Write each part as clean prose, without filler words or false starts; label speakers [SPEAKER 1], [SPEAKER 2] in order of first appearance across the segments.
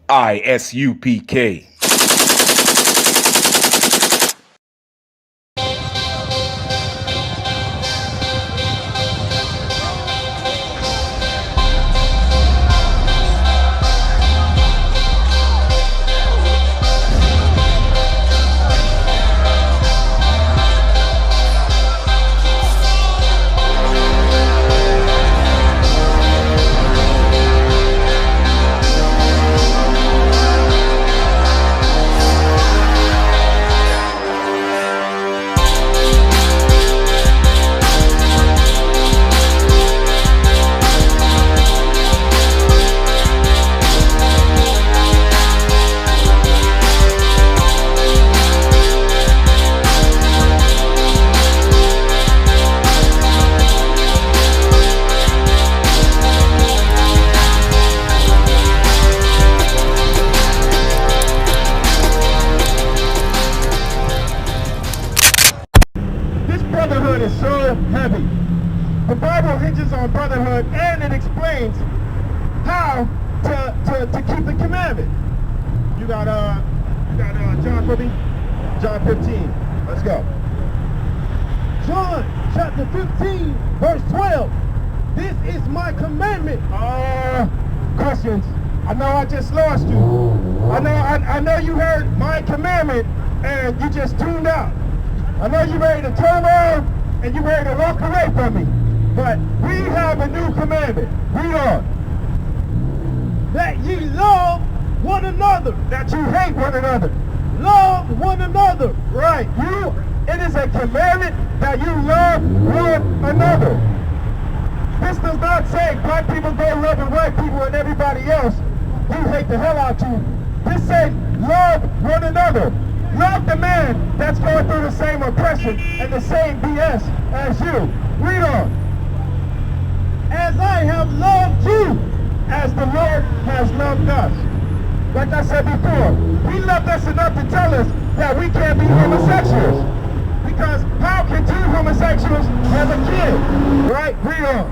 [SPEAKER 1] I.S.U.P.K.
[SPEAKER 2] Brotherhood is so heavy. The Bible hinges on brotherhood, and it explains how to keep the commandment. You got John for me? John 15. Let's go. John chapter 15, verse 12. This is my commandment. Questions. I know I just lost you. I know you heard my commandment and you just tuned out. I know you're ready to turn around and you're ready to walk away from me. But we have a new commandment. Read on. That ye love one another. That you hate one another. Love one another. Right. It is a commandment that you love one another. This does not say black people go loving white people and everybody else. You hate the hell out you. This says love one another. Love the man that's going through the same oppression and the same BS as you. Read on. As I have loved you, as the Lord has loved us. Like I said before, He loved us enough to tell us that we can't be homosexuals. Because how can two homosexuals have a kid? Right? Read on.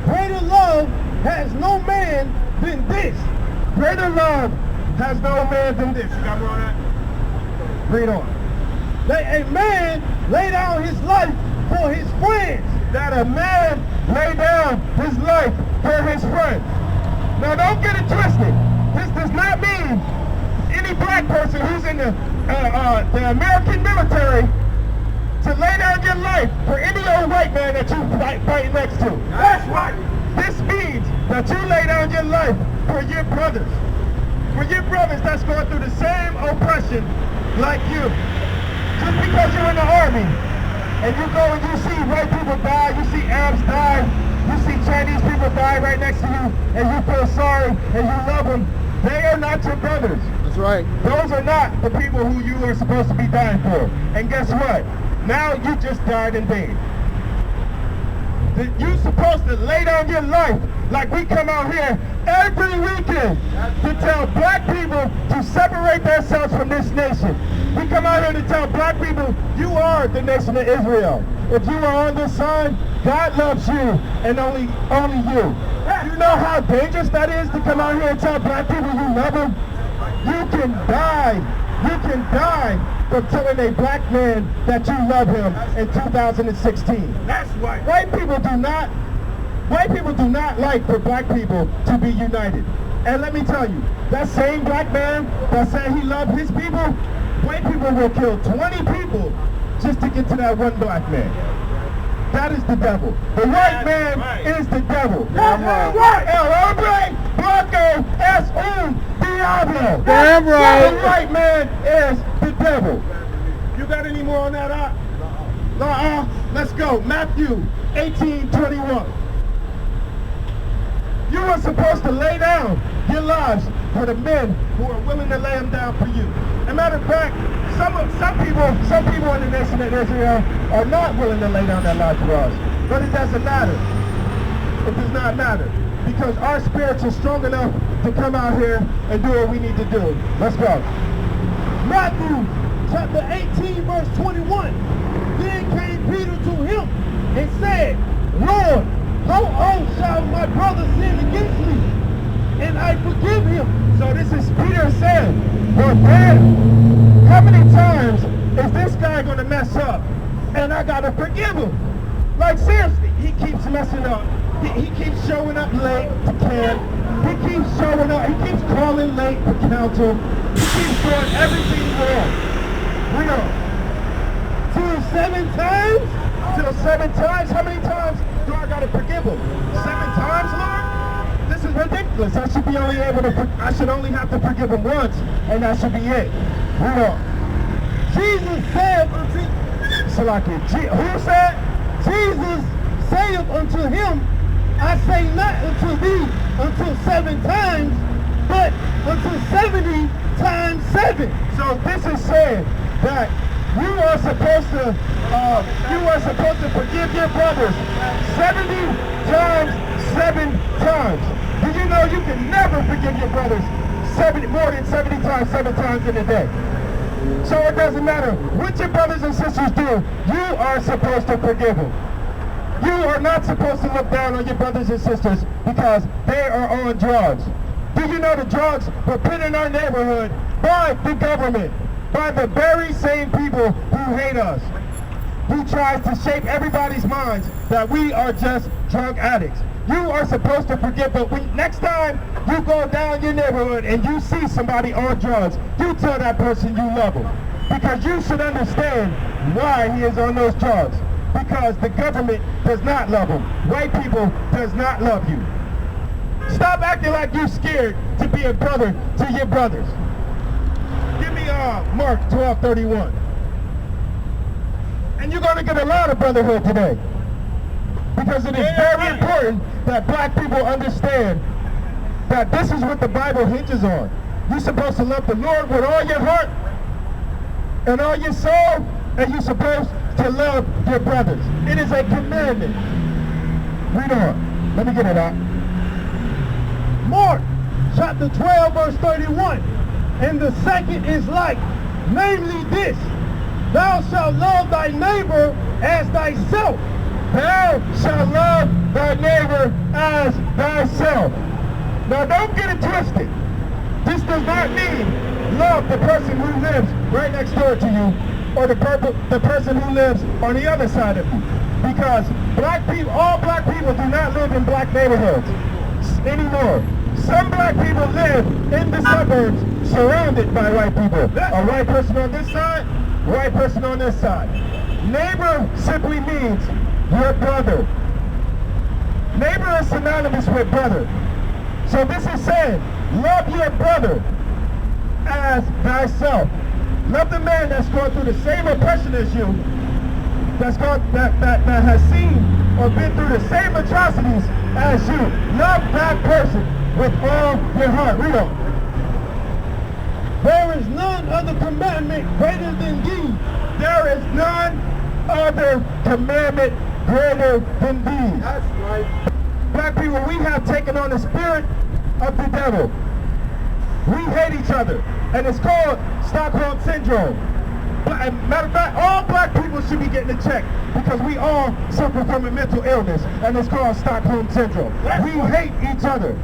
[SPEAKER 2] Greater love has no man than this. Greater love has no man than this. You got more on that? Read on. That a man lay down his life for his friends. That a man lay down his life for his friends. Now don't get it twisted. This does not mean any black person who's in the American military to lay down your life for any old white man that you fight next to. That's right. This means that you lay down your life for your brothers. For your brothers that's going through the same oppression like you. Just because you're in the army and you go and you see white people die, you see Arabs die, you see Chinese people die right next to you, and you feel sorry and you love them, they are not your brothers. That's right. Those are not the people who you are supposed to be dying for. And guess what? Now you just died in vain. You're supposed to lay down your life like we come out here every weekend to tell black people to separate themselves from this nation. We come out here to tell black people, you are the nation of Israel. If you are on this side, God loves you and only you. You know how dangerous that is to come out here and tell black people you love them? You can die from telling a black man that you love him in 2016. That's right. White people do not like for black people to be united. And let me tell you, that same black man that said he loved his people, white people will kill 20 people just to get to that one black man. That is the devil. The white man is the devil. Damn right. El hombre blanco es un diablo. Damn right. The white man is the devil. You got any more on that? Let's go. Matthew 18:21. You are supposed to lay down your lives for the men who are willing to lay them down for you. As a matter of fact, some people in the nation of Israel are not willing to lay down their lives for us. But it doesn't matter. It does not matter. Because our spirits are strong enough to come out here and do what we need to do. Let's go. Matthew chapter 18 verse 21. Then came Peter to him and said, Lord, how oft shall my brother sin against me,
[SPEAKER 1] and I forgive him.
[SPEAKER 2] So this is Peter saying, well, damn, how many times is this guy going to mess up and I got to forgive him? Like, seriously, he keeps messing up. He keeps showing up late to camp. He keeps showing up. He keeps calling late for counsel. He keeps doing everything wrong. We know.
[SPEAKER 1] Till 7 times?
[SPEAKER 2] Till 7 times? How many times do I got to forgive him? 7 times, Lord? This is ridiculous. I should be only able to, I should only have to forgive him once, and that should be it. We know.
[SPEAKER 1] Jesus said unto
[SPEAKER 2] who said?
[SPEAKER 1] Jesus saith unto him, I say not unto thee until 7 times, but until 70 times 7.
[SPEAKER 2] So this is saying that you are supposed to forgive your brothers 70 times 7 times. Did you know you can never forgive your brothers more than 70 times 7 times in a day? So it doesn't matter what your brothers and sisters do, you are supposed to forgive them. You are not supposed to look down on your brothers and sisters because they are on drugs. Do you know the drugs were put in our neighborhood by the government, by the very same people who hate us, who tries to shape everybody's minds that we are just drug addicts. You are supposed to forgive, but next time you go down your neighborhood and you see somebody on drugs, you tell that person you love him. Because you should understand why he is on those drugs. Because the government does not love him. White people does not love you. Stop acting like you're scared to be a brother to your brothers. Give me Mark 12:31. And you're going to get a lot of brotherhood today. Because it is very important that black people understand that this is what the Bible hinges on. You're supposed to love the Lord with all your heart and all your soul, and you're supposed to love your brothers. It is a commandment. Read on. Let me get it out.
[SPEAKER 1] Mark chapter 12 verse 31. And the second is like, namely this, thou shalt love thy neighbor as thyself.
[SPEAKER 2] Thou shalt love thy neighbor as thyself. Now don't get it twisted. This does not mean love the person who lives right next door to you or the person who lives on the other side of you. Because all black people do not live in black neighborhoods anymore. Some black people live in the suburbs surrounded by white people. A white person on this side, a white person on this side. Neighbor simply means your brother. Neighbor is synonymous with brother. So this is saying, love your brother as thyself. Love the man that's going through the same oppression as you, that has seen or been through the same atrocities as you. Love that person with all your heart. Read on.
[SPEAKER 1] There is none other commandment greater than these.
[SPEAKER 2] There is none other commandment greater than these.
[SPEAKER 1] That's right.
[SPEAKER 2] Black people, we have taken on the spirit of the devil. We hate each other, and it's called Stockholm Syndrome. Matter of fact, all black people should be getting a check because we all suffer from a mental illness, and it's called Stockholm Syndrome. We hate each other.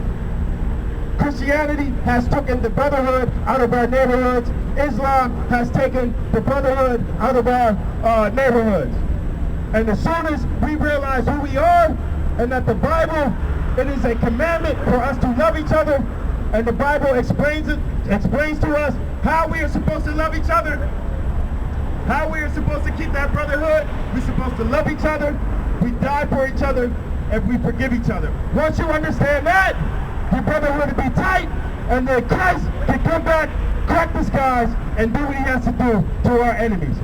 [SPEAKER 2] Christianity has taken the brotherhood out of our neighborhoods. Islam has taken the brotherhood out of our neighborhoods. And as soon as we realize who we are and that the Bible, it is a commandment for us to love each other, and the Bible explains to us how we are supposed to love each other, how we are supposed to keep that brotherhood. We're supposed to love each other, we die for each other, and we forgive each other. Once you understand that, your brotherhood will be tight, and then Christ can come back, crack the skies, and do what he has to do to our enemies.